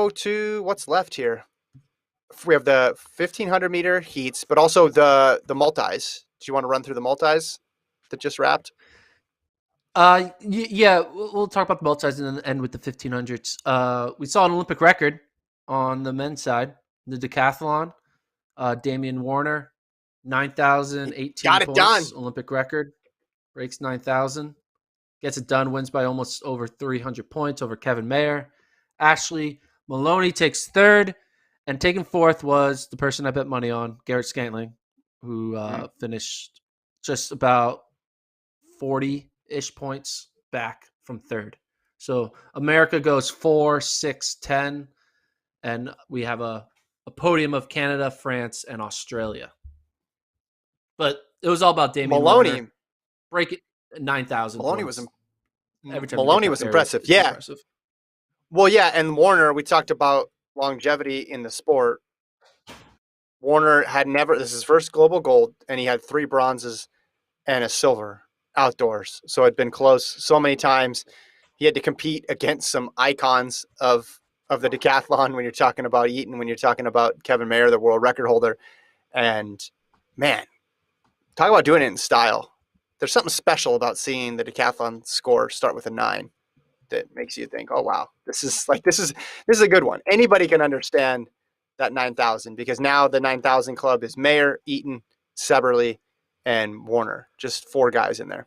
go to what's left here. We have the 1500 meter heats, but also the multis. Do you want to run through the multis that just wrapped? Yeah, we'll talk about the multis and then end with the 1500s. We saw an Olympic record on the men's side, the decathlon. Damian Warner, 9,018 Got it done. points, Olympic record, breaks 9,000, gets it done, wins by almost over 300 points over Kevin Mayer. Ashley Maloney takes third, and taking fourth was the person I bet money on, Garrett Scantling, who finished just about 40-ish points back from third. So America goes 4, 6, 10, and we have a podium of Canada, France, and Australia. But it was all about Damian Maloney. Warner. Break it 9,000 Maloney points. Maloney was impressive. Yeah. Impressive. Well, yeah, and Warner, we talked about longevity in the sport. Warner this is his first global gold, and he had 3 bronzes and a silver outdoors. So it'd been close so many times. He had to compete against some icons of the decathlon when you're talking about Eaton, when you're talking about Kevin Mayer, the world record holder. And man, talk about doing it in style. There's something special about seeing the decathlon score start with a 9 that makes you think, oh wow, this is a good one. Anybody can understand that 9,000 because now the 9,000 club is Mayer, Eaton, Seberly, and Warner. Just 4 guys in there.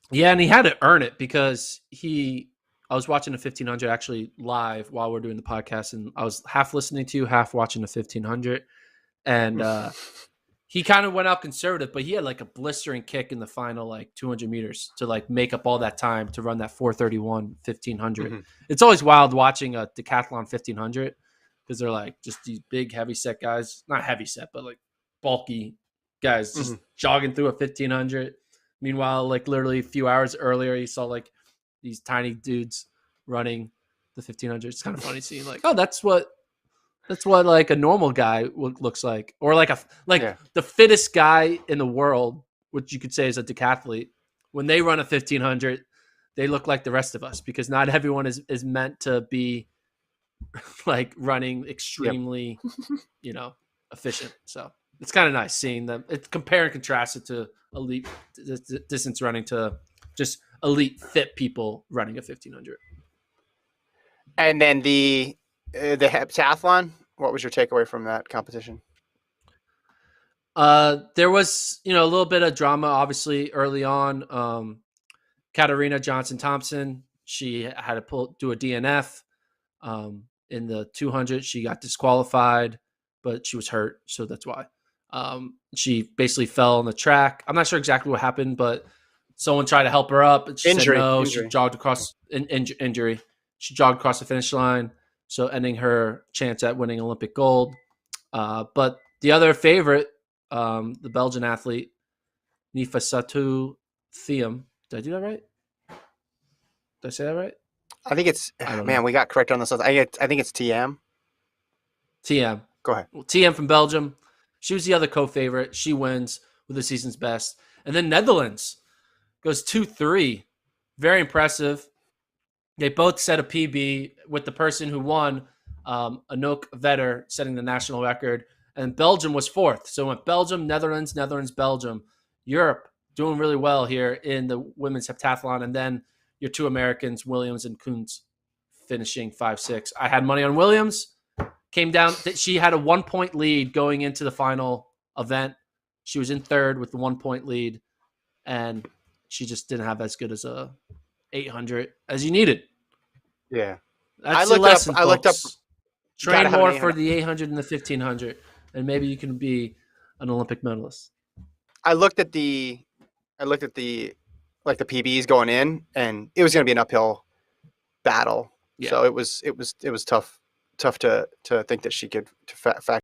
Yeah, and he had to earn it because I was watching the 1500 actually live while we're doing the podcast, and I was half listening to you, half watching the 1500. And he kind of went out conservative, but he had like a blistering kick in the final like 200 meters to like make up all that time to run that 4:31 1500. Mm-hmm. It's always wild watching a decathlon 1500 because they're like just these big heavy set guys, not heavy set, but like bulky guys just jogging through a 1500. Meanwhile, like literally a few hours earlier, you saw like these tiny dudes running the 1500. It's kind of funny seeing like, oh, that's what like a normal guy looks like, or like the fittest guy in the world, which you could say is a decathlete. When they run a 1500, they look like the rest of us because not everyone is meant to be like running extremely, efficient. So it's kind of nice seeing them. It's compare and contrast it to elite distance running to just elite fit people running a 1500. And then the heptathlon, what was your takeaway from that competition? There was, a little bit of drama, obviously, early on. Katarina Johnson-Thompson, she had to do a DNF. In the 200, she got disqualified, but she was hurt, so that's why. She basically fell on the track. I'm not sure exactly what happened, but someone tried to help her up, and she said no. Injury. She jogged across injury. She jogged across the finish line, so ending her chance at winning Olympic gold. But the other favorite, the Belgian athlete, Nifissatou Thiam. Did I do that right? Did I say that right? I think it's we got correct on this. I think it's TM. TM. Go ahead. Well, TM from Belgium. She was the other co-favorite. She wins with the season's best. And then Netherlands goes 2-3. Very impressive. They both set a PB with the person who won, Anouk Vetter, setting the national record. And Belgium was 4th. So it went Belgium, Netherlands, Belgium. Europe doing really well here in the women's heptathlon. And then your 2 Americans, Williams and Kuntz, finishing 5-6. I had money on Williams. Came down. She had a 1-point lead going into the final event. She was in 3rd with the 1-point lead, and she just didn't have as good as a 800 as you needed. Yeah, that's the lesson. I looked up. Train more for the 800 and the 1500, and maybe you can be an Olympic medalist. I looked at the PBs going in, and it was going to be an uphill battle. Yeah. So it was tough to think that she could factor